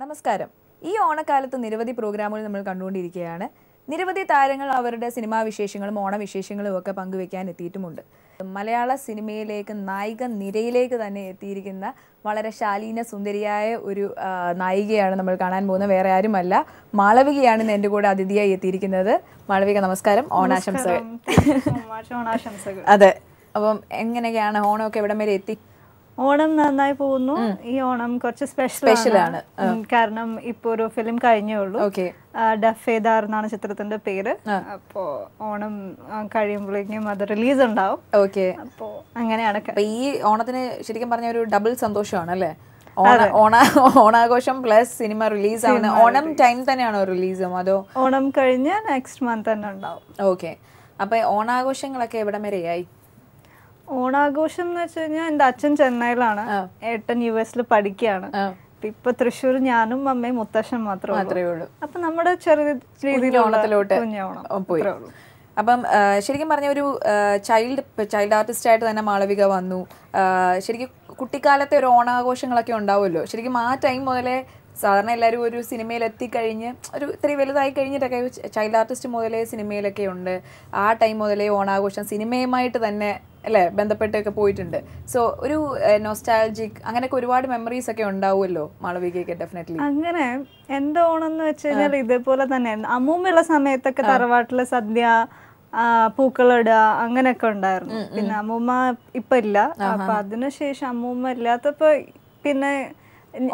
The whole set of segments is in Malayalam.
നമസ്കാരം. ഈ ഓണക്കാലത്ത് നിരവധി പ്രോഗ്രാമുകൾ നമ്മൾ കണ്ടുകൊണ്ടിരിക്കുകയാണ്. നിരവധി താരങ്ങൾ അവരുടെ സിനിമാ വിശേഷങ്ങളും ഓണവിശേഷങ്ങളും ഒക്കെ പങ്കുവെക്കാൻ എത്തിയിട്ടുമുണ്ട്. മലയാള സിനിമയിലേക്ക് നായിക നിരയിലേക്ക് തന്നെ എത്തിയിരിക്കുന്ന വളരെ ശാലീന സുന്ദരിയായ ഒരു നായികയാണ് നമ്മൾ കാണാൻ പോകുന്നത്. വേറെ ആരുമല്ല, മാളവികയാണ് എൻ്റെ കൂടെ അതിഥിയായി എത്തിയിരിക്കുന്നത്. മാളവിക, നമസ്കാരം. ഓണാശംസകൾ. അതെ, അപ്പം എങ്ങനെയൊക്കെയാണ് ഓണമൊക്കെ എവിടം വരെ എത്തി? ഓണം നന്നായി പോകുന്നു. ഈ ഓണം കുറച്ച് സ്പെഷ്യലാണ്. കാരണം ഇപ്പൊ ഒരു ഫിലിം കഴിഞ്ഞേ ഉള്ളൂ. ഡഫേദാർ എന്നാണ് ചിത്രത്തിന്റെ പേര്. അപ്പോ ഓണം കഴിയുമ്പോഴേക്കും അത് റിലീസ് ഉണ്ടാവും. അപ്പോ അങ്ങനെയാണ്. ഈ ഓണത്തിന് ശരിക്കും പറഞ്ഞ ഒരു ഡബിൾ സന്തോഷമാണ് അല്ലേ? ഓണാഘോഷം പ്ലസ് സിനിമ റിലീസ് ആവുന്ന ഓണം ടൈം തന്നെയാണോ റിലീസും, അതോ ഓണം കഴിഞ്ഞ് നെക്സ്റ്റ് മന്ത് തന്നെ ഉണ്ടാവും? ഓക്കെ. അപ്പൊ ഓണാഘോഷങ്ങളൊക്കെ എവിടം വരെയായി? ഓണാഘോഷം എന്ന് വെച്ച് കഴിഞ്ഞാൽ എന്റെ അച്ഛൻ ചെന്നൈയിലാണ്, ഏട്ടൻ US പഠിക്കുകയാണ്. ഇപ്പൊ തൃശ്ശൂർ ഞാനും അമ്മയും മുത്തശ്ശൻ മാത്രമേ ഉള്ളൂ. അപ്പൊ നമ്മുടെ ചെറിയ രീതിയിൽ ഓണത്തിലോട്ട് പോയി. അപ്പം ശരിക്കും പറഞ്ഞ ഒരു ചൈൽഡ് ആർട്ടിസ്റ്റ് ആയിട്ട് തന്നെ മാളവിക വന്നു. ശരിക്കും കുട്ടിക്കാലത്തെ ഒരു ഓണാഘോഷങ്ങളൊക്കെ ഉണ്ടാവുമല്ലോ. ശരിക്കും ആ ടൈം മുതലേ സാധാരണ എല്ലാവരും ഒരു സിനിമയിൽ എത്തിക്കഴിഞ്ഞ് ഒരു ഇത്രയും വലുതായി കഴിഞ്ഞിട്ടൊക്കെ ചൈൽഡ് ആർട്ടിസ്റ്റ് മുതലേ സിനിമയിലൊക്കെ ഉണ്ട്. ആ ടൈം മുതലേ ഓണാഘോഷം സിനിമയുമായിട്ട് തന്നെ അല്ലേ ബന്ധപ്പെട്ടൊക്കെ പോയിട്ടുണ്ട്. സോ ഒരു നൊസ്റ്റാൾജിക് അങ്ങനെയൊക്കെ ഒരുപാട് മെമ്മറീസ് ഒക്കെ ഉണ്ടാവുമല്ലോ മാളവികയ്ക്ക്. ഡെഫിനറ്റ്ലി അങ്ങനെ എന്റെ ഓണം എന്ന് വെച്ച് കഴിഞ്ഞാൽ ഇതേപോലെ തന്നെ അമ്മൂമ്മയുള്ള സമയത്തൊക്കെ തറവാട്ടിലെ സദ്യ, പൂക്കളിടുക അങ്ങനെയൊക്കെ ഉണ്ടായിരുന്നു. പിന്നെ അമ്മൂമ്മ ഇപ്പൊ ഇല്ല. അപ്പൊ അതിനുശേഷം അമ്മൂമ്മ ഇല്ലാത്തപ്പോ പിന്നെ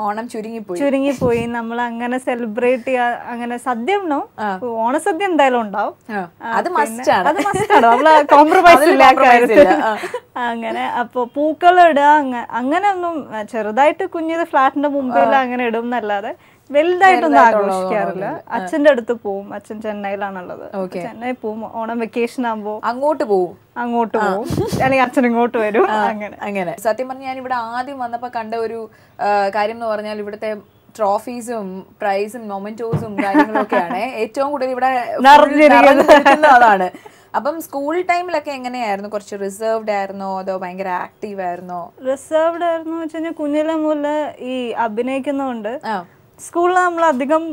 ഓണം ചുരുങ്ങിപ്പോയി. നമ്മൾ അങ്ങനെ സെലിബ്രേറ്റ് ചെയ്യാ, അങ്ങനെ സദ്യ ഉണ്ടോ? ഓണസദ്യ എന്തായാലും ഉണ്ടാവും. കോംപ്രമൈസ് ഇല്ല കാര്യത്തിൽ. അങ്ങനെ അപ്പൊ പൂക്കളിടുക അങ്ങനെ ഒന്നും ചെറുതായിട്ട് കുഞ്ഞത് ഫ്ലാറ്റിന്റെ മുമ്പിൽ അങ്ങനെ ഇടും എന്നല്ലാതെ വലുതായിട്ടൊന്നും ആഘോഷിക്കാറില്ല. അച്ഛന്റെ അടുത്ത് പോവും. അച്ഛൻ ചെന്നൈയിലാണുള്ളത്. ചെന്നൈ പോവും. ഓണം വെക്കേഷൻ ആകുമ്പോ അങ്ങോട്ട് പോവും അല്ലെങ്കിൽ അച്ഛൻ ഇങ്ങോട്ട് വരും. അങ്ങനെ സത്യം പറഞ്ഞാൽ ഞാൻ ഇവിടെ ആദ്യം വന്നപ്പോ കണ്ട ഒരു കാര്യം എന്ന് പറഞ്ഞാൽ ഇവിടുത്തെ ട്രോഫീസും പ്രൈസും മൊമെന്റോസും കാര്യങ്ങളൊക്കെയാണ് ഏറ്റവും കൂടുതൽ ഇവിടെ അതാണ്. അപ്പം സ്കൂൾ ടൈമിലൊക്കെ എങ്ങനെയായിരുന്നു? കുറച്ച് റിസർവ്ഡ് ആയിരുന്നോ അതോ ഭയങ്കര ആക്റ്റീവ് ആയിരുന്നോ? റിസർവ്ഡ് ആയിരുന്നു വെച്ച് കഴിഞ്ഞാൽ കുഞ്ഞിലെ മുതല് ഈ അഭിനയിക്കുന്നതുകൊണ്ട് സ്കൂളിൽ നമ്മൾ അധികം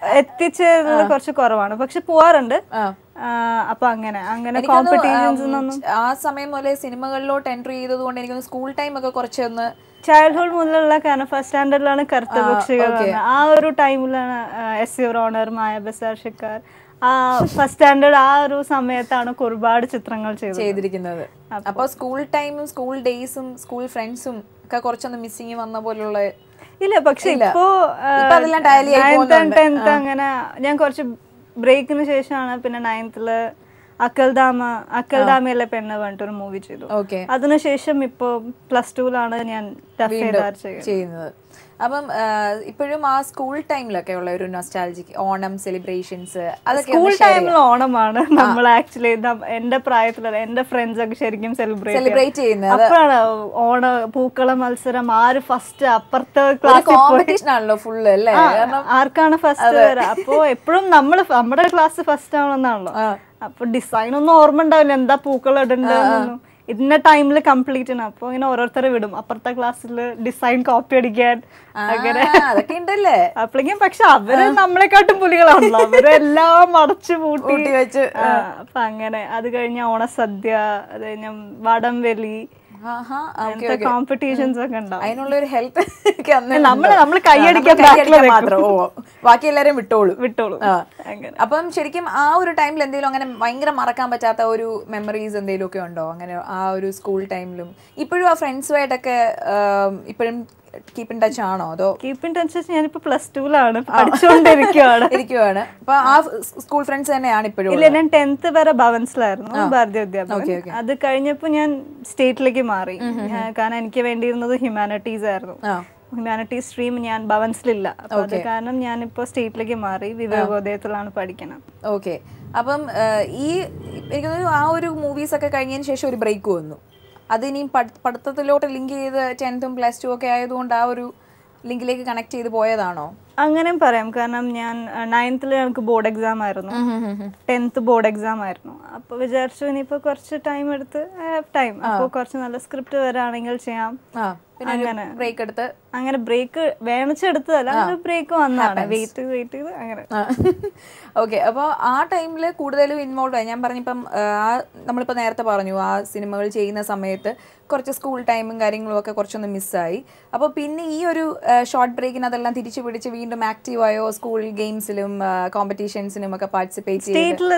എത്തിച്ചേരുന്നത് കുറച്ച് കുറവാണ്. പക്ഷെ പോവാറുണ്ട്. അപ്പൊ അങ്ങനെ കോമ്പറ്റീഷൻസ് ആ സമയം മുതലേ സിനിമകളിലോട്ട് എൻട്രി ചെയ്തത് കൊണ്ട് എനിക്ക് സ്കൂൾ ടൈം ഒക്കെ കുറച്ചൊന്ന് ചൈൽഡ്ഹുഡ് മുതലുള്ള കാരണം ഫസ്റ്റ് സ്റ്റാൻഡേർഡിലാണ് കറുത്തപക്ഷികൾ. ആ ഒരു ടൈമിലാണ് എസ് യുവർ ഓണർ, മായ ബസാർ ഷിക്കാർ, ആ ഫസ്റ്റ് സ്റ്റാൻഡേർഡ് ആ ഒരു സമയത്താണ് ഒരുപാട് ചിത്രങ്ങൾ ചെയ്തിരിക്കുന്നത്. അപ്പൊ സ്കൂൾ ടൈമും സ്കൂൾ ഡേയ്സും സ്കൂൾ ഫ്രണ്ട്സും ഒക്കെ കുറച്ചൊന്ന് മിസ്സിങ് വന്ന പോലുള്ള ഇല്ല. പക്ഷെ ഇപ്പോ 9th 10th അങ്ങനെ ഞാൻ കുറച്ച് ബ്രേക്കിന് ശേഷമാണ് പിന്നെ 9th അക്കൽദാമയിലെ പെണ്ണ് പറഞ്ഞിട്ടൊരു മൂവി ചെയ്തു. അതിനുശേഷം ഇപ്പൊ +2 ഞാൻ ചെയ്യുന്നത്. അപ്പം ഇപ്പോഴും ആ സ്കൂൾ ടൈമിലൊക്കെ ഉള്ള ഒരു നൊസ്റ്റാൾജിക് ഓണം സെലിബ്രേഷൻസ് അതൊക്കെ സ്കൂൾ ടൈമിൽ ഓണമാണ് നമ്മൾ ആക്ച്വലി എന്റെ പ്രായത്തിലുള്ള എന്റെ ഫ്രണ്ട്സ് ഒക്കെ ശരിക്കും സെലിബ്രേറ്റ് ചെയ്യുന്നത്. അപ്പോഴാണ് ഓണ പൂക്കള മത്സരം, ആര് ഫസ്റ്റ്, അപ്പുറത്തെ കോമ്പറ്റീഷൻ ആണല്ലോ ഫുള്ള് അല്ലേ, ആർക്കാണ് ഫസ്റ്റ് വരാ. അപ്പൊ എപ്പോഴും നമ്മുടെ ക്ലാസ് ഫസ്റ്റ് ആവണമെന്നാണല്ലോ. അപ്പൊ ഡിസൈൻ ഒന്നും ഓർമ്മ ഉണ്ടാവില്ല, എന്താ പൂക്കൾ ഇടണ്ടെന്നൊന്നും. ഇന്ന ടൈമിൽ കംപ്ലീറ്റ് ആണ്. അപ്പൊ ഇങ്ങനെ ഓരോരുത്തരെ വിടും അപ്പുറത്തെ ക്ലാസ്സിൽ ഡിസൈൻ കോപ്പി അടിക്കാൻ അങ്ങനെ അതൊക്കെ ഉണ്ടല്ലേ. അപ്പോഴേക്കും പക്ഷെ അവര് നമ്മളെക്കാട്ടും പുലികളാണല്ലോ, അവരെല്ലാം മറച്ചു പൂട്ടി വെച്ച്. അപ്പൊ അങ്ങനെ അത് കഴിഞ്ഞ ഓണസദ്യ, അത് കഴിഞ്ഞ വടംവലി, കോമ്പറ്റീഷൻസ് ഒക്കെ ഉണ്ടാവും. അതിനുള്ള ഒരു ഹെൽത്ത് നമ്മള് കൈയടിക്കാൻ മാത്രം, ബാക്കി എല്ലാരും വിട്ടോളൂ. അങ്ങനെ അപ്പം ശരിക്കും ആ ഒരു ടൈമിൽ എന്തെങ്കിലും അങ്ങനെ ഭയങ്കര മറക്കാൻ പറ്റാത്ത ഒരു മെമ്മറീസ് എന്തെങ്കിലും ഒക്കെ ഉണ്ടോ അങ്ങനെ ആ ഒരു സ്കൂൾ ടൈമിലും? ഇപ്പോഴും ആ ഫ്രണ്ട്സുമായിട്ടൊക്കെ ഇപ്പോഴും കീപ്പ് ഇൻ ടച്ച് ആണോ? അതോ കീപ്പ് ഇൻ ടച്ച് ഞാനിപ്പോ +2 പഠിച്ചുകൊണ്ടിരിക്കുകയാണ്. അപ്പൊ ആ സ്കൂൾ ഫ്രണ്ട്സ് തന്നെയാണ് ഇപ്പോഴും? ഇല്ല, ഞാൻ 10th വരെ ഭവൻസിലായിരുന്നു, ഭാരതീയ വിദ്യാഭ്യാസം. അത് കഴിഞ്ഞപ്പോ ഞാൻ സ്റ്റേറ്റിലേക്ക് മാറി. കാരണം എനിക്ക് വേണ്ടിയിരുന്നത് ഹ്യൂമാനിറ്റീസ് ആയിരുന്നു. ഹ്യൂമാനിറ്റീസ് സ്ട്രീം ഞാൻ ഭവൻസിലില്ല. അപ്പൊ അത് കാരണം ഞാനിപ്പോ സ്റ്റേറ്റിലേക്ക് മാറി, വിവേകോദയത്തിലാണ് പഠിക്കണം. ഓക്കെ. അപ്പം എനിക്ക് ആ ഒരു മൂവീസ് ഒക്കെ കഴിഞ്ഞതിന് ശേഷം ഒരു ബ്രേക്ക് വന്നു. അത് ഇനിയും പഠിത്തത്തിലോട്ട് ലിങ്ക് ചെയ്ത് 10th ഉം +2 ഒക്കെ ആയതുകൊണ്ട് ആ ഒരു ലിങ്കിലേക്ക് കണക്ട് ചെയ്ത് പോയതാണോ? അങ്ങനെയും പറയാം. കാരണം ഞാൻ 9th ഞങ്ങൾക്ക് ബോർഡ് എക്സാം ആയിരുന്നു, 10th ബോർഡ് എക്സാം ആയിരുന്നു. അപ്പോൾ വിചാരിച്ചു ഇനിയിപ്പോൾ കുറച്ച് ടൈം എടുത്ത് ടൈം അപ്പോൾ കുറച്ച് നല്ല സ്ക്രിപ്റ്റ് വരാണെങ്കിൽ ചെയ്യാം. അങ്ങനെ ബ്രേക്ക് എടുത്ത് അങ്ങനെ ബ്രേക്ക് വേണിച്ചെടുത്തതല്ല, അങ്ങനെ ബ്രേക്ക് വന്നതാണ്. വെയിറ്റ് ചെയ്ത് അങ്ങനെ. ഓക്കെ. അപ്പോൾ ആ ടൈമിൽ കൂടുതലും ഇൻവോൾവ് ആയി. ഞാൻ പറഞ്ഞിപ്പം നമ്മളിപ്പോൾ നേരത്തെ പറഞ്ഞു ആ സിനിമകൾ ചെയ്യുന്ന സമയത്ത് കുറച്ച് സ്കൂൾ ടൈമും കാര്യങ്ങളും ഒക്കെ കുറച്ചൊന്ന് മിസ്സായി. അപ്പോൾ പിന്നെ ഈ ഒരു ഷോർട്ട് ബ്രേക്കിന് അതെല്ലാം തിരിച്ചു പിടിച്ച് വീണ്ടും ആക്റ്റീവായോ? സ്കൂൾ ഗെയിംസിലും കോമ്പറ്റീഷൻസിനും ഒക്കെ പാർട്ടിസിപ്പേറ്റ് ചെയ്തു?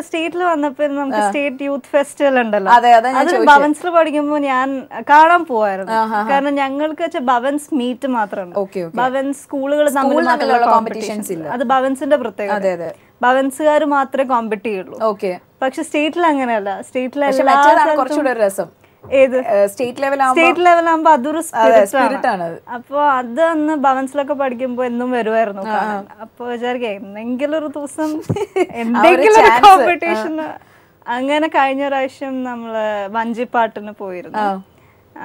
സ്റ്റേറ്റിൽ വന്നപ്പോൾ നമുക്ക് സ്റ്റേറ്റ് യൂത്ത് ഫെസ്റ്റിവൽ ഉണ്ടല്ലോ, അതെ അത് ഭവൻസിൽ പഠിക്കുമ്പോൾ ഞാൻ കാണാൻ പോവായിരുന്നു. കാരണം ഞങ്ങൾക്ക് വെച്ചാൽ ഭവൻസ് മീറ്റ് മാത്രമുണ്ട്, ഭവൻസ് സ്കൂളുകൾ തമ്മിലുള്ള കോമ്പറ്റീഷൻസ് ഇല്ല. അത് ഭവൻസിന്റെ പ്രത്യേകത. ഭവൻസുകാർ മാത്രമേ കോമ്പറ്റ് ചെയ്യുള്ളൂ. പക്ഷെ സ്റ്റേറ്റിൽ അങ്ങനെയല്ല. സ്റ്റേറ്റിൽ കുറച്ചുകൂടെ രസം സ്റ്റേറ്റ് ലെവലാകുമ്പോ അതൊരു സ്പിരിറ്റാണ്. അപ്പൊ അത് അന്ന് ഭവൻസിലൊക്കെ പഠിക്കുമ്പോ എന്നും വരുമായിരുന്നു. അപ്പൊ വിചാരിക്കാം എന്തെങ്കിലും ഒരു ദിവസം എന്തെങ്കിലും കോമ്പറ്റീഷൻ. അങ്ങനെ കഴിഞ്ഞ പ്രാവശ്യം നമ്മള് വഞ്ചിപ്പാട്ടിന് പോയിരുന്നു.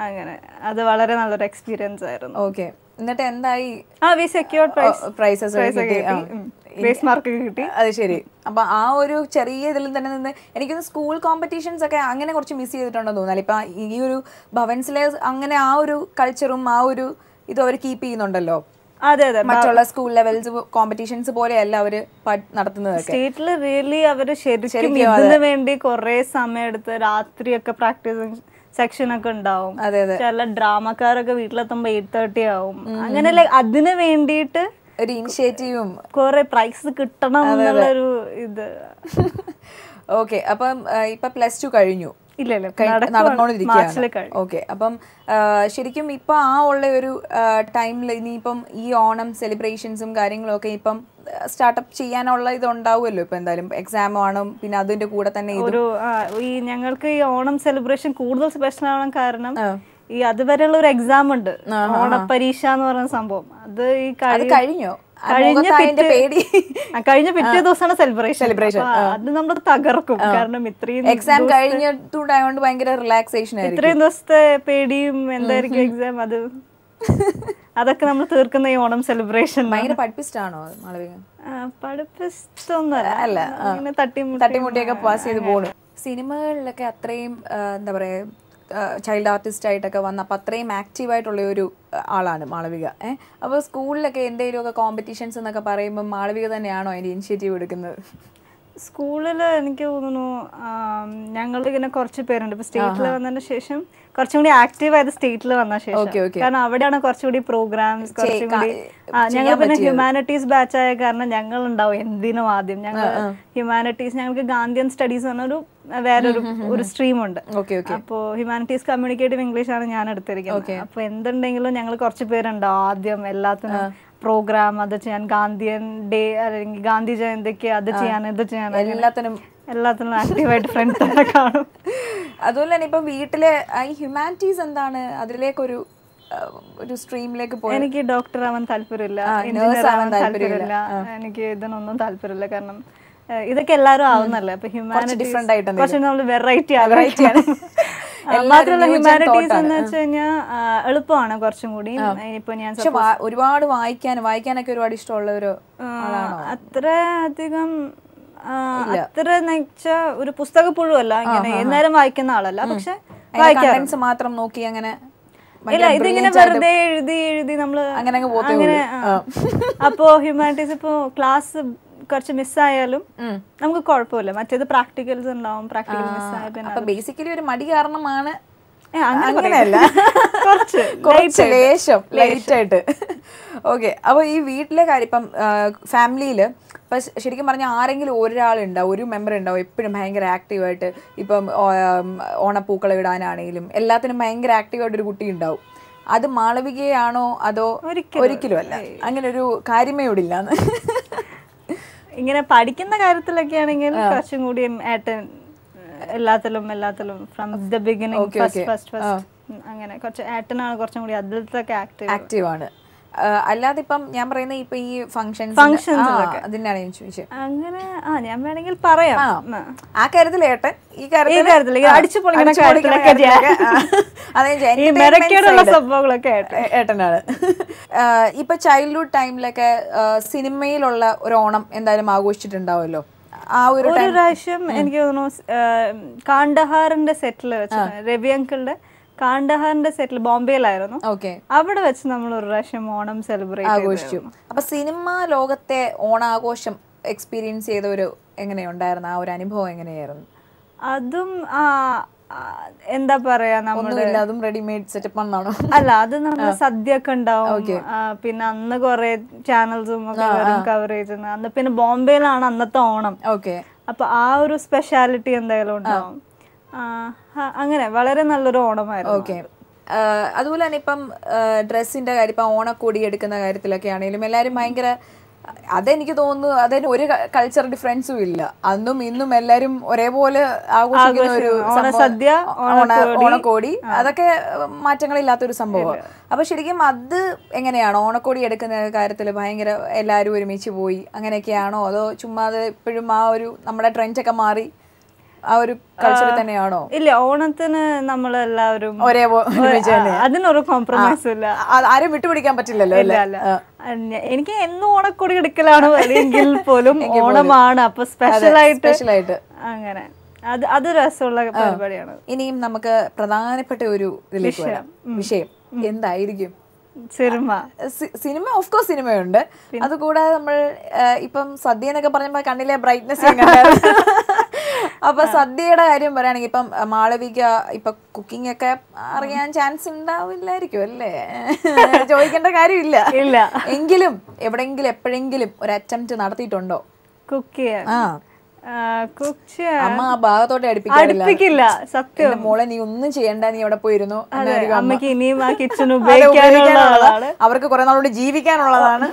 അങ്ങനെ അത് വളരെ നല്ലൊരു എക്സ്പീരിയൻസ് ആയിരുന്നു. ഓക്കെ. എന്നിട്ട് എന്തായി? വി സെക്യൂർഡ് പ്രൈസസ് മാർക്ക് കിട്ടി. അത് ശരി. അപ്പൊ ആ ഒരു ചെറിയ ഇതിൽ തന്നെ നിന്ന് എനിക്കൊന്ന് സ്കൂൾ കോമ്പറ്റീഷൻസ് ഒക്കെ അങ്ങനെ കുറച്ച് മിസ് ചെയ്തിട്ടുണ്ടെന്ന് തോന്നാല്. ഇപ്പൊ ഈ ഒരു ഭവൻസിലെ അങ്ങനെ ആ ഒരു കൾച്ചറും ആ ഒരു ഇതും അവർ കീപ്പ് ചെയ്യുന്നുണ്ടല്ലോ. അതെ അതെ. മറ്റുള്ള സ്കൂൾ ലെവൽസ് കോമ്പറ്റീഷൻസ് പോലെയല്ല അവര് നടത്തുന്നത്. സ്റ്റേറ്റില് റിയലി അവര് ശരിക്കും ഇതിന് വേണ്ടി കുറെ സമയം എടുത്ത് രാത്രിയൊക്കെ പ്രാക്ടീസ് സെക്ഷൻ ഒക്കെ ഉണ്ടാവും. ചില ഡ്രാമക്കാരൊക്കെ വീട്ടിലെത്തുമ്പോ 8:30 ആവും. അങ്ങനെ അതിന് വേണ്ടിയിട്ട് ഒരു ഇനിഷ്യേറ്റീവും കുറെ പ്രൈസ് കിട്ടണം എന്നുള്ളൊരു ഇത്. ഓക്കെ. അപ്പം ഇപ്പൊ +2 കഴിഞ്ഞു? ഇല്ല, നടന്നുകൊണ്ടിരിക്കുകയാണ്. ഓക്കെ. അപ്പം ശരിക്കും ഇപ്പൊ ആ ഉള്ള ഒരു ടൈമിൽ ഇനിയിപ്പം ഈ ഓണം സെലിബ്രേഷൻസും കാര്യങ്ങളും ഒക്കെ ഇപ്പം സ്റ്റാർട്ടപ്പ് ചെയ്യാനുള്ള ഇത് ഉണ്ടാവുമല്ലോ. ഇപ്പൊ എന്തായാലും എക്സാം ആണ്, പിന്നെ അതിന്റെ കൂടെ തന്നെ ഈ ഞങ്ങൾക്ക് ഈ ഓണം സെലിബ്രേഷൻ കൂടുതൽ സ്പെഷ്യൽ ആവാൻ കാരണം ഈ അതുവരെയുള്ള ഒരു എക്സാം ഉണ്ട്, ഓണപരീക്ഷ എന്ന് പറയുന്ന സംഭവം. അത് ഈ കഴിഞ്ഞോ? കഴിഞ്ഞ പിറ്റേ ദിവസമാണ് സെലിബ്രേഷൻ. അത് നമ്മൾ തകർക്കും. കാരണം ഇത്രയും എക്സാം കഴിഞ്ഞിട്ടുണ്ടായോണ്ട് ഭയങ്കര റിലാക്സേഷൻ. ഇത്രയും ദിവസത്തെ പേടിയും എന്തായിരിക്കും എക്സാം, അതൊക്കെ നമ്മൾ തീർക്കുന്ന ഈ ഓണം സെലിബ്രേഷൻ. ഭയങ്കര പഠിപ്പിച്ചിട്ടാണോ മാളവിക? പഠിപ്പിച്ചിട്ടൊന്നുമല്ല, തട്ടിമുട്ടിയൊക്കെ പാസ് ചെയ്ത് പോണു. സിനിമകളിലൊക്കെ അത്രയും എന്താ പറയാ ചൈൽഡ് ആർട്ടിസ്റ്റ് ആയിട്ടൊക്കെ വന്ന അപ്പം അത്രയും ആക്റ്റീവായിട്ടുള്ള ഒരു ആളാണ് മാളവിക. അപ്പോൾ സ്കൂളിലൊക്കെ എന്തെങ്കിലുമൊക്കെ കോമ്പറ്റീഷൻസ് എന്നൊക്കെ പറയുമ്പോൾ മാളവിക തന്നെയാണോ അതിൻ്റെ ഇനിഷ്യേറ്റീവ് എടുക്കുന്നത്? സ്കൂളിൽ എനിക്ക് തോന്നുന്നു ഞങ്ങളിങ്ങനെ കുറച്ച് പേരുണ്ട്. ഇപ്പൊ സ്റ്റേറ്റിൽ വന്നതിന് ശേഷം കുറച്ചും കൂടി ആക്റ്റീവ് ആയത് സ്റ്റേറ്റിൽ വന്ന ശേഷം. കാരണം അവിടെയാണ് കുറച്ചുകൂടി പ്രോഗ്രാംസ് കുറച്ചും കൂടി. ഞങ്ങൾ പിന്നെ ഹ്യൂമാനിറ്റീസ് ബാച്ച് ആയ കാരണം ഞങ്ങൾ ഉണ്ടാവും എന്തിനും ആദ്യം. ഞങ്ങൾ ഹ്യൂമാനിറ്റീസ്, ഞങ്ങൾക്ക് ഗാന്ധിയൻ സ്റ്റഡീസ് പറഞ്ഞൊരു വേറൊരു സ്ട്രീം ഉണ്ട്. അപ്പോൾ ഹ്യൂമാനിറ്റീസ് കമ്മ്യൂണിക്കേറ്റീവ് ഇംഗ്ലീഷ് ആണ് ഞാൻ എടുത്തിരിക്കുന്നത്. അപ്പൊ എന്തുണ്ടെങ്കിലും ഞങ്ങൾ കുറച്ച് പേരുണ്ടാവും ആദ്യം എല്ലാത്തിനും പ്രോഗ്രാം, അത് ചെയ്യാൻ, ഗാന്ധിയൻ ഡേ അല്ലെങ്കിൽ ഗാന്ധി ജയന്തിക്ക് അത് ചെയ്യാൻ ഇത് ചെയ്യാൻ, എല്ലാത്തിനും ആക്റ്റീവായിട്ട് ഫ്രണ്ട്സ് തന്നെ കാണും. അതുപോലെ തന്നെ ഇപ്പൊ വീട്ടിലെ ഈ ഹ്യൂമാനിറ്റീസ് എന്താണ്, അതിലേക്കൊരു സ്ട്രീമിലേക്ക് പോയി? എനിക്ക് ഡോക്ടർ ആവാൻ താല്പര്യമില്ല, എഞ്ചിനീയർ ആവാൻ താല്പര്യമില്ല, എനിക്ക് ഇതിനൊന്നും താല്പര്യമില്ല. കാരണം ഇതൊക്കെ എല്ലാവരും ആവുന്നല്ലേ. അപ്പൊ ഹ്യൂമാനിറ്റീസ് കുറച്ച് നമ്മൾ വെറൈറ്റി ആണ്. മാത്രമല്ല ഹ്യൂമാനിറ്റീസ് എന്ന് വെച്ച് കഴിഞ്ഞാൽ എളുപ്പമാണ് കുറച്ചും കൂടി. ഇപ്പൊ ഞാൻ ഒരുപാട് വായിക്കാനൊക്കെ ഒരുപാട് ഇഷ്ടമുള്ള ഒരു അത്ര അധികം അത്ര വെച്ചാ ഒരു പുസ്തക പുഴുവല്ല, ഇങ്ങനെ എന്നേരം വായിക്കുന്ന ആളല്ല. പക്ഷെ മാത്രം നോക്കി അങ്ങനെ ഇല്ല, ഇതിങ്ങനെ വെറുതെ എഴുതി നമ്മള് അങ്ങനെ. അപ്പോ ഹ്യൂമാനിറ്റീസ് ഇപ്പോ ക്ലാസ് കുറച്ച് മിസ്സായാലും നമുക്ക് കുഴപ്പമില്ല. മറ്റേത് പ്രാക്ടിക്കൽസ് ഉണ്ടാവും, പ്രാക്ടിക്കൽ മിസ്സായ പിന്നെ ബേസിക്കലി ഒരു മടി കാരണമാണ്. അങ്ങനെയല്ല, കുറച്ച് ലേശം ലൈറ്റ് ആയിട്ട്. ഓക്കെ. അപ്പോൾ ഈ വീട്ടിലെ കാര്യം ഇപ്പം ഫാമിലിയിൽ ഇപ്പം ശരിക്കും പറഞ്ഞാൽ ആരെങ്കിലും ഒരാളുണ്ടാവും, ഒരു മെമ്പർ ഉണ്ടാവും എപ്പോഴും ഭയങ്കര ആക്റ്റീവായിട്ട്. ഇപ്പം ഓണപ്പൂക്കളം ഇടാനാണെങ്കിലും എല്ലാത്തിനും ഭയങ്കര ആക്റ്റീവായിട്ടൊരു കുട്ടി ഉണ്ടാവും. അത് മാളവികയാണോ അതോ? ഒരിക്കലും അല്ല, അങ്ങനെ ഒരു കാര്യമേ ഇവിടില്ലാന്ന്. ഇങ്ങനെ പഠിക്കുന്ന കാര്യത്തിലൊക്കെ ആണെങ്കിൽ കുറച്ചും കൂടി ഏട്ടൻ എല്ലാത്തിലും ഫ്രം ദ ബിഗിനിങ് ഫസ്റ്റ് അങ്ങനെ കുറച്ച് ഏട്ടനാണ് കുറച്ചും കൂടി അതിലൊക്കെ ആക്റ്റീവ് ആണ്. അല്ലാതെ ഇപ്പം ഞാൻ പറയുന്ന ഇപ്പൊ ഈ ഫംഗ്ഷൻസ് അതിനാണ് ഞാൻ ചോദിച്ചത്. അങ്ങനെ ഞാൻ വേണമെങ്കിൽ പറയാം. ആ കാര്യത്തിൽ ഏട്ടൻ, ഈ കാര്യത്തിൽ അടിച്ചു പൊളിക്കുന്ന സംഭവങ്ങളൊക്കെ ഏട്ടനാണ്. ഇപ്പൊ ചൈൽഡ്ഹുഡ് ടൈമിലൊക്കെ സിനിമയിലുള്ള ഒരു ഓണം എന്തായാലും ആഘോഷിച്ചിട്ടുണ്ടാവുമല്ലോ. ആ ഒരു പ്രാവശ്യം എനിക്ക് തോന്നുന്നു കാണ്ഡഹാറിന്റെ സെറ്റിൽ വെച്ച് രവി അങ്കിളുടെ കാണ്ഡഹാറിന്റെ സെറ്റിൽ ബോംബെയിലായിരുന്നു. അവിടെ വെച്ച് നമ്മൾ ഒരു പ്രാവശ്യം ഓണം സെലിബ്രേറ്റ് ആഘോഷിച്ചു. അപ്പൊ സിനിമ ലോകത്തെ ഓണാഘോഷം എക്സ്പീരിയൻസ് ചെയ്ത ഒരു എങ്ങനെയുണ്ടായിരുന്നു? ആ ഒരു അനുഭവം എങ്ങനെയായിരുന്നു? അതും എന്താ പറയാ, അതും റെഡിമെയ്ഡ് സെറ്റപ്പ് ആണോ? അല്ല, അത് നമ്മൾ സദ്യ ഒക്കെ ഉണ്ടാവും. പിന്നെ അന്ന് കൊറേ ചാനൽസും ഒക്കെ വരും കവറേജിന്. അന്ന് പിന്നെ ബോംബെയിലാണ് അന്നത്തെ ഓണം. അപ്പൊ ആ ഒരു സ്പെഷ്യാലിറ്റി എന്തായാലും ഉണ്ടാവും. അങ്ങനെ വളരെ നല്ലൊരു ഓണമായിരുന്നു. അതുപോലെ തന്നെ ഇപ്പം ഡ്രസ്സിന്റെ കാര്യം, ഇപ്പം ഓണക്കോടി എടുക്കുന്ന കാര്യത്തിലൊക്കെ ആണെങ്കിലും എല്ലാവരും ഭയങ്കര, അതെനിക്ക് തോന്നുന്നു അതിന് ഒരു കൾച്ചർ ഡിഫറൻസും ഇല്ല. അന്നും ഇന്നും എല്ലാരും ഒരേപോലെ ആഘോഷിക്കുന്ന ഒരു സദ്യ, ഓണക്കോടി, അതൊക്കെ മാറ്റങ്ങളില്ലാത്തൊരു സംഭവം. അപ്പൊ ശരിക്കും അത് എങ്ങനെയാണ് ഓണക്കോടി എടുക്കുന്ന കാര്യത്തിൽ ഭയങ്കര എല്ലാവരും ഒരുമിച്ച് പോയി അങ്ങനെയൊക്കെയാണോ, അതോ ചുമ്മാതെ ഇപ്പോഴും ആ ഒരു നമ്മുടെ ട്രെൻഡൊക്കെ മാറി ആ ഒരു കൾച്ചർ തന്നെയാണോ? ഇല്ല, ഓണത്തിന് നമ്മളെല്ലാവരും അതിനൊരു കോംപ്രമൈസും ഇല്ല. ആരും വിട്ടുപിടിക്കാൻ പറ്റില്ലല്ലോ. എനിക്ക് എന്നും ഓണക്കൊടി എടുക്കലാണ് എങ്കിൽ പോലും ഓണമാണ്, അപ്പൊ സ്പെഷ്യലായിട്ട് അങ്ങനെ അത് രസമുള്ള പരിപാടിയാണ്. ഇനിയും നമുക്ക് പ്രധാനപ്പെട്ട ഒരു വിഷയം എന്തായിരിക്കും? സിനിമ ഓഫ് കോഴ്സ് സിനിമയുണ്ട്. അതുകൂടാതെ നമ്മൾ ഇപ്പം സദ്യ എന്നൊക്കെ പറഞ്ഞപ്പോ കണ്ണിലെ ബ്രൈറ്റ്നെസ്. അപ്പൊ സദ്യയുടെ കാര്യം പറയുകയാണെങ്കിൽ ഇപ്പം മാളവിക ഇപ്പൊ കുക്കിംഗ് ഒക്കെ അറിയാൻ ചാൻസ് ഉണ്ടാവില്ലായിരിക്കും അല്ലേ? ചോദിക്കേണ്ട കാര്യമില്ല. എങ്കിലും എവിടെങ്കിലും എപ്പോഴെങ്കിലും ഒരു അറ്റംപ്റ്റ് നടത്തിയിട്ടുണ്ടോ കുക്ക് ചെയ്യാൻ? അമ്മ ആ ഭാഗത്തോട്ട് അടുപ്പിക്കില്ല. സത്യം മോളെ, നീ ഒന്നും ചെയ്യണ്ട, നീ അവിടെ പോയിരുന്നു. അമ്മക്ക് ഇനിയും ആ കിച്ചൺ ഉപയോഗിക്കാനുള്ളതാണ്, അവർക്ക് കുറെ നാളോട് ജീവിക്കാനുള്ളതാണ്.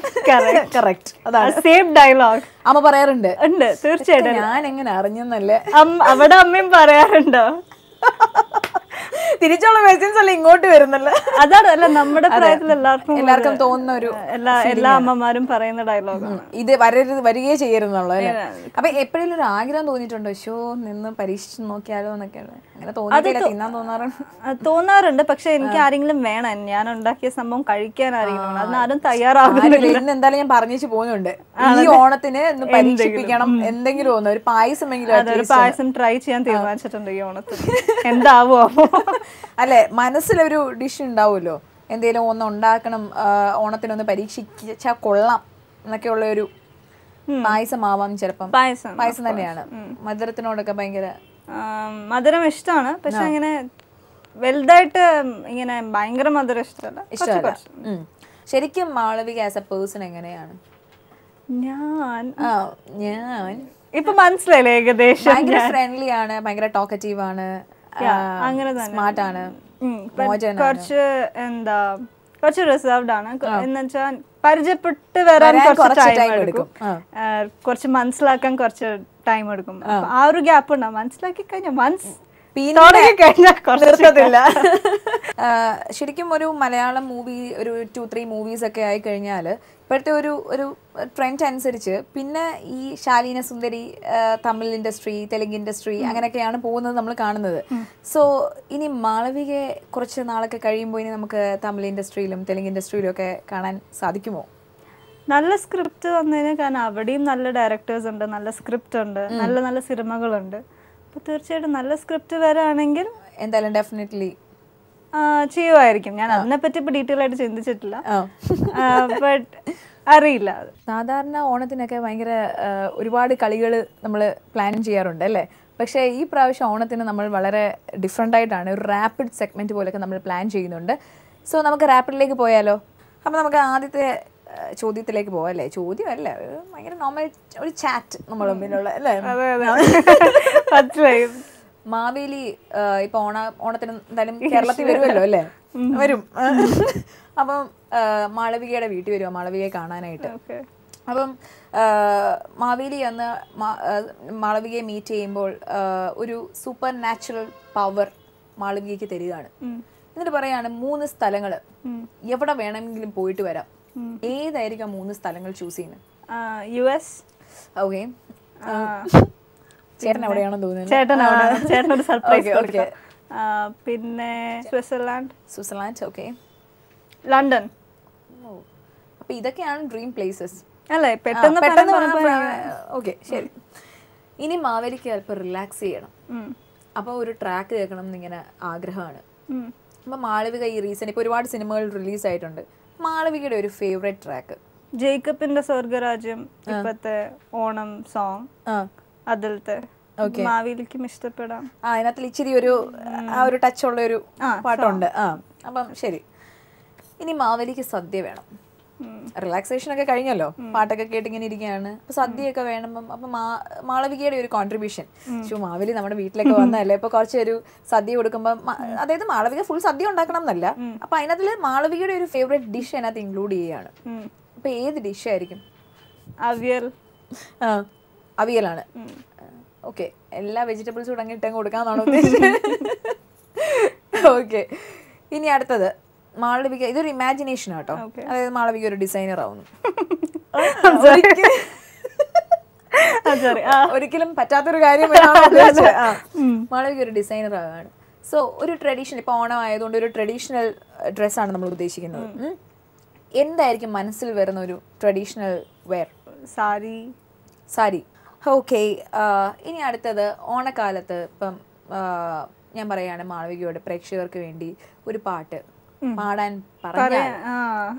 കറക്റ്റ്, അതാണ് സെയിം ഡയലോഗ് അമ്മ പറയാറുണ്ട്. ഉണ്ട്, തീർച്ചയായിട്ടും. ഞാൻ എങ്ങനെ അറിഞ്ഞെന്നല്ലേ അവിടെ അമ്മയും പറയാറുണ്ടോ? തിരിച്ചുള്ള മെസ്സേജ് അല്ല ഇങ്ങോട്ട് വരുന്നല്ലോ. അതാണ് അല്ല നമ്മുടെ പ്രായത്തിൽ എല്ലാവർക്കും തോന്നുന്ന ഒരു എല്ലാ അമ്മമാരും പറയുന്ന ഡയലോഗാണ് ഇത്. വരികയെ ചെയ്യരുന്നുള്ളൂ അല്ലേ? അപ്പൊ എപ്പോഴെങ്കിലും ഒരു ആഗ്രഹം തോന്നിയിട്ടുണ്ടോ, ഷോ നിന്ന് പരീക്ഷിച്ച് നോക്കിയാലോ എന്നൊക്കെയാണ്? അങ്ങനെ തോന്നാറുണ്ട്. പക്ഷെ എനിക്ക് ആരെങ്കിലും വേണം, ഞാൻ ഉണ്ടാക്കിയ സംഭവം കഴിക്കാൻ ആരെങ്കിലും, അതിനാരും തയ്യാറാകുന്നില്ല. ഇന്ന് എന്തായാലും ഞാൻ പറഞ്ഞു പോകുന്നുണ്ട്, ഈ ഓണത്തിന് ഒന്ന് പരീക്ഷിപ്പിക്കണം എന്തെങ്കിലും ഒന്ന്, ഒരു പായസം ട്രൈ ചെയ്യാൻ തീരുമാനിച്ചിട്ടുണ്ട് ഈ ഓണത്തിന്. എന്താവോ അല്ലെ, മനസ്സിലൊരു ഡിഷ് ഉണ്ടാവുമല്ലോ, എന്തെങ്കിലും ഒന്ന് ഉണ്ടാക്കണം, ഓണത്തിനൊന്ന് പരീക്ഷിച്ചാ കൊള്ളാം എന്നൊക്കെയുള്ള ഒരു പായസമാവാം. ചിലപ്പം പായസം തന്നെയാണ്. മധുരത്തിനോടൊക്കെ ഭയങ്കര മധുരം ഇഷ്ടമാണ്, പക്ഷെ അങ്ങനെ വലുതായിട്ട് ഇങ്ങനെ ഭയങ്കര മധുരം ഇഷ്ടമല്ല. ശരിക്കും മാളവിക ആസ് എ പേഴ്സൺ എങ്ങനെയാണ്? ഞാൻ ഇപ്പൊ മനസ്സിലായില്ലേ ഏകദേശം? ഭയങ്കര ഫ്രണ്ട്ലി ആണ്, ഭയങ്കര ടോക്കറ്റീവ് ആണ്, അങ്ങനെ സ്മാർട്ട് ആണ്, കുറച്ച് റിസർവ്ഡ് ആണ്. എന്നുവെച്ചാൽ പരിചയപ്പെട്ട് വരാൻ കുറച്ച് ടൈം എടുക്കും, കുറച്ച് മനസ്സിലാക്കാൻ കുറച്ച് ടൈം എടുക്കും. ആ ഒരു ഗ്യാപ്പ് ഉണ്ടാവും. മനസ്സിലാക്കി കഴിഞ്ഞാൽ ശരിക്കും ഒരു മലയാളം മൂവി ഒരു 2-3 മൂവീസ് ഒക്കെ ആയി കഴിഞ്ഞാൽ ഇപ്പോഴത്തെ ഒരു ട്രെൻഡ് അനുസരിച്ച് പിന്നെ ഈ ശാലീന സുന്ദരി, തമിഴ് ഇൻഡസ്ട്രി, തെലുങ്ക് ഇൻഡസ്ട്രി അങ്ങനെയൊക്കെയാണ് പോകുന്നത് നമ്മൾ കാണുന്നത്. സോ ഇനി മാളവികയെ കുറച്ച് നാളൊക്കെ കഴിയുമ്പോൾ ഇനി നമുക്ക് തമിഴ് ഇൻഡസ്ട്രിയിലും തെലുങ്ക് ഇൻഡസ്ട്രിയിലും ഒക്കെ കാണാൻ സാധിക്കുമോ? നല്ല സ്ക്രിപ്റ്റ് വന്നതിന്, കാരണം അവിടെയും നല്ല ഡയറക്ടേഴ്സ് ഉണ്ട്, നല്ല സ്ക്രിപ്റ്റ് ഉണ്ട്, നല്ല നല്ല സിനിമകളുണ്ട്. അപ്പോൾ തീർച്ചയായിട്ടും നല്ല സ്ക്രിപ്റ്റ് വരാണെങ്കിൽ എന്തായാലും ഡെഫിനറ്റ്ലി ചെയ്യുമായിരിക്കും. ഞാൻ അതിനെപ്പറ്റി ഇപ്പോൾ ഡീറ്റെയിൽ ആയിട്ട് ചിന്തിച്ചിട്ടില്ല, ബട്ട് അറിയില്ല. സാധാരണ ഓണത്തിനൊക്കെ ഭയങ്കര ഒരുപാട് കളികൾ നമ്മൾ പ്ലാൻ ചെയ്യാറുണ്ട് അല്ലേ? പക്ഷേ ഈ പ്രാവശ്യം ഓണത്തിന് നമ്മൾ വളരെ ഡിഫറെൻ്റ് ആയിട്ടാണ് ഒരു റാപ്പിഡ് സെഗ്മെൻറ്റ് പോലെയൊക്കെ നമ്മൾ പ്ലാൻ ചെയ്യുന്നുണ്ട്. സോ നമുക്ക് റാപ്പിഡിലേക്ക് പോയാലോ? അപ്പോൾ നമുക്ക് ആദ്യത്തെ ചോദ്യത്തിലേക്ക് പോവാം അല്ലേ? ചോദ്യമല്ല, ഭയങ്കര നോർമൽ ഒരു ചാറ്റ് നമ്മൾ തമ്മിലുള്ള അല്ലേ? മാവേലി ഇപ്പൊ ഓണത്തിന് എന്തായാലും കേരളത്തിൽ വരുമല്ലോ അല്ലേ? വരും. അപ്പം മാളവികയുടെ വീട്ടിൽ വരുമോ മാളവികയെ കാണാനായിട്ട്? അപ്പം മാവേലി അന്ന് മാളവികയെ മീറ്റ് ചെയ്യുമ്പോൾ ഒരു സൂപ്പർ നാച്ചുറൽ പവർ മാളവികയ്ക്ക് തരികയാണ്. എന്നിട്ട് പറയാണ് 3 സ്ഥലങ്ങൾ എവിടെ വേണമെങ്കിലും പോയിട്ട് വരാം, ഏതായിരിക്കും ആ 3 സ്ഥലങ്ങൾ ചൂസ് ചെയ്യുന്നത്? US. ഓക്കെ, ചേട്ടൻ എവിടെയാണെന്ന് തോന്നുന്നു. ചേട്ടനൊരു സർപ്രൈസ്. പിന്നെ സ്വിറ്റ്സർലാൻഡ്. Okay, London. അപ്പൊ ഇതൊക്കെയാണ് ഡ്രീം പ്ലേസസ് അല്ലേ? പെട്ടെന്ന്. ഓക്കെ, ശരി. ഇനി മാവേലിക്ക് അല്പം റിലാക്സ് ചെയ്യണം, അപ്പൊ ഒരു ട്രാക്ക് കേൾക്കണം എന്നിങ്ങനെ ആഗ്രഹമാണ്. അപ്പൊ മാളവിക ഈ റീസൺ ഇപ്പൊ ഒരുപാട് സിനിമകൾ റിലീസ് ആയിട്ടുണ്ട്. മാളവികയുടെ ഒരു ഫേവറേറ്റ് ട്രാക്ക്? ജേക്കബിന്റെ സ്വർഗരാജ്യം, ഇപ്പത്തെ ഓണം സോങ്, അതിലത്തെ മാവേലിക്കും ഇഷ്ടപ്പെടാം. അതിനകത്ത് ഇച്ചിരി ഒരു ടച്ച് ഉള്ള ഒരു പാട്ടുണ്ട്. അപ്പം ശരി, ഇനി മാവേലിക്ക് സദ്യ വേണം. റിലാക്സേഷൻ ഒക്കെ കഴിഞ്ഞല്ലോ, പാട്ടൊക്കെ കേട്ടിങ്ങനെ ഇരിക്കുകയാണ്, അപ്പൊ സദ്യയൊക്കെ വേണം. അപ്പൊ മാളവികയുടെ ഒരു കോൺട്രിബ്യൂഷൻ, മാവേലി നമ്മുടെ വീട്ടിലേക്ക് വന്നതല്ലേ, ഇപ്പൊ കുറച്ചൊരു സദ്യ കൊടുക്കുമ്പോ, അതായത് മാളവിക ഫുൾ സദ്യ ഉണ്ടാക്കണം എന്നല്ല, അപ്പൊ അതിനകത്ത് മാളവികയുടെ ഒരു ഫേവറേറ്റ് ഡിഷ് അതിനകത്ത് ഇൻക്ലൂഡ് ചെയ്യാണ്. അപ്പൊ ഏത് ഡിഷ് ആയിരിക്കും? അവിയലാണ്. ഓക്കെ, എല്ലാ വെജിറ്റബിൾസും കൂടെ അങ്ങ് ഇട്ടങ്ങ് കൊടുക്കാന്നാണോ ഉദ്ദേശിച്ചത്? ഓക്കെ, ഇനി അടുത്തത് മാളവിക, ഇതൊരു ഇമാജിനേഷൻ ആട്ടോ, അതായത് മാളവിക ഒരു ഡിസൈനർ ആവുന്നു. ഒരിക്കലും പറ്റാത്തൊരു കാര്യം. മാളവിക ഒരു ഡിസൈനർ ആവാണ്. സോ ഒരു ട്രഡീഷണൽ, ഇപ്പൊ ഓണം ആയതുകൊണ്ട് ഒരു ട്രഡീഷണൽ ഡ്രസ്സാണ് നമ്മൾ ഉദ്ദേശിക്കുന്നത്. എന്തായിരിക്കും മനസ്സിൽ വരുന്ന ഒരു ട്രഡീഷണൽ വെയർ? സാരി. ഓക്കെ, ഇനി അടുത്തത് ഓണക്കാലത്ത് ഇപ്പം ഞാൻ പറയാണ് മാളവികയോട് പ്രേക്ഷകർക്ക് വേണ്ടി ഒരു പാട്ട് പാടാൻ പറഞ്ഞാൽ,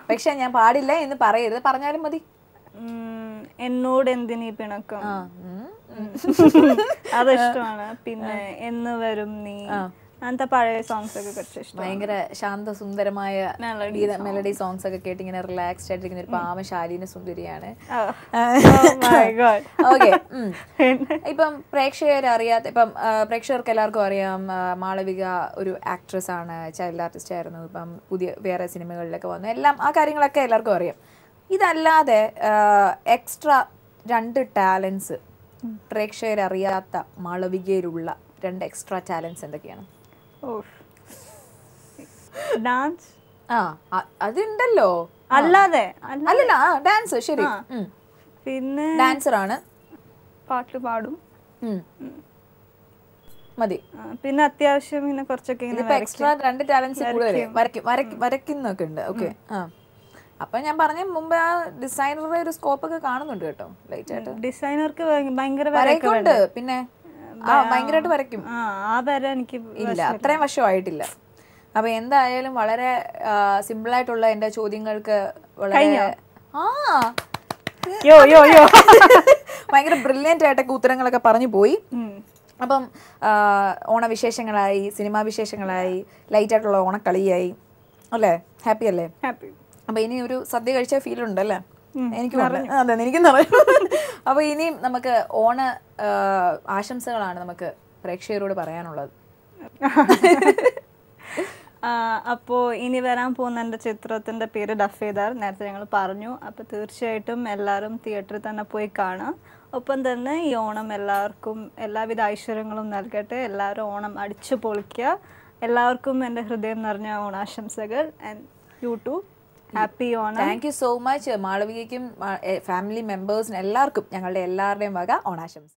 പക്ഷെ ഞാൻ പാടില്ല എന്ന് പറയരുത്, പറഞ്ഞാലും മതി. എന്നോട് എന്തിനീ പിണക്കം, അതിഷ്ടമാണ്. പിന്നെ എന്ന് വരും നീ, അങ്ങനത്തെ പഴയ സോങ്സ് ഒക്കെ കുറച്ച് ഇഷ്ടം. ഭയങ്കര ശാന്തസുന്ദരമായ മെലഡി സോങ്സ് ഒക്കെ കേട്ട് ഇങ്ങനെ റിലാക്സ്ഡ് ആയിട്ടിരിക്കുന്ന ഒരു പാവ ശാലീന സുന്ദരിയാണ്. ഓക്കെ, ഇപ്പം പ്രേക്ഷകർക്ക് എല്ലാവർക്കും അറിയാം മാളവിക ഒരു ആക്ട്രസ് ആണ്, ചൈൽഡ് ആർട്ടിസ്റ്റ് ആയിരുന്നു, ഇപ്പം വേറെ സിനിമകളിലൊക്കെ വന്നു, എല്ലാം ആ കാര്യങ്ങളൊക്കെ എല്ലാവർക്കും അറിയാം. ഇതല്ലാതെ എക്സ്ട്രാ 2 ടാലൻസ്, പ്രേക്ഷകരറിയാത്ത മാളവികയിലുള്ള 2 എക്സ്ട്രാ ടാലൻസ് എന്തൊക്കെയാണ്? ഡാൻസ്. അതുണ്ടല്ലോ. അല്ലാതെ അല്ലല്ല, ഡാൻസ്. ശരി, പിന്നെ ഡാൻസർ ആണ്, പാട്ട് പാടും, മതി. പിന്നെ അത്യാവശ്യം ഇങ്ങനെ കുറച്ചൊക്കെ എക്സ്ട്രാ 2 ടാലൻസ് കൂടുതൽ വരയ്ക്കുന്നൊക്കെ ഉണ്ട്. ഓക്കെ, അപ്പൊ ഞാൻ പറഞ്ഞ മുമ്പ് ആ ഡിസൈനറുടെ ഒരു സ്കോപ്പ് ഒക്കെ കാണുന്നുണ്ട് കേട്ടോ. ലൈറ്റ് ആയിട്ട് ഡിസൈനർക്ക് ഭയങ്കര വരയ്ക്കുന്നുണ്ട്, പിന്നെ ഭയങ്കരമായിട്ട് വരയ്ക്കും. എനിക്ക് ഇല്ല, അത്രയും വർഷമായിട്ടില്ല. അപ്പൊ എന്തായാലും വളരെ സിമ്പിൾ ആയിട്ടുള്ള എന്റെ ചോദ്യങ്ങൾക്ക് വളരെ ഭയങ്കര ബ്രില്യന്റ് ആയിട്ടൊക്കെ ഉത്തരങ്ങളൊക്കെ പറഞ്ഞു പോയി. അപ്പം ഓണവിശേഷങ്ങളായി, സിനിമാ വിശേഷങ്ങളായി, ലൈറ്റ് ആയിട്ടുള്ള ഓണക്കളിയായി അല്ലേ? ഹാപ്പി അല്ലേ? ഹാപ്പി. അപ്പൊ ഇനി ഒരു സദ്യ കഴിച്ച ഫീൽ ഉണ്ടല്ലേ? എനിക്കും അതെ, എനിക്കും നിറയും. അപ്പൊ ഇനി നമുക്ക് ഓണ ആശംസകളാണ് നമുക്ക് പ്രേക്ഷകരോട് പറയാനുള്ളത്. അപ്പോൾ ഇനി വരാൻ പോകുന്ന എൻ്റെ ചിത്രത്തിൻ്റെ പേര് ഡഫേദാർ, നേരത്തെ ഞങ്ങൾ പറഞ്ഞു. അപ്പോൾ തീർച്ചയായിട്ടും എല്ലാവരും തിയേറ്ററിൽ തന്നെ പോയി കാണാം. ഒപ്പം തന്നെ ഈ ഓണം എല്ലാവർക്കും എല്ലാവിധ ഐശ്വര്യങ്ങളും നൽകട്ടെ. എല്ലാവരും ഓണം അടിച്ചു പൊളിക്കുക. എല്ലാവർക്കും എൻ്റെ ഹൃദയം നിറഞ്ഞ ഓണാശംസകൾ. And you too happy Onam. Thank you so much. മാളവികയ്ക്കും ഫാമിലി മെമ്പേഴ്സിനും എല്ലാവർക്കും ഞങ്ങളുടെ എല്ലാവരുടെയും വക ഓണാശംസ.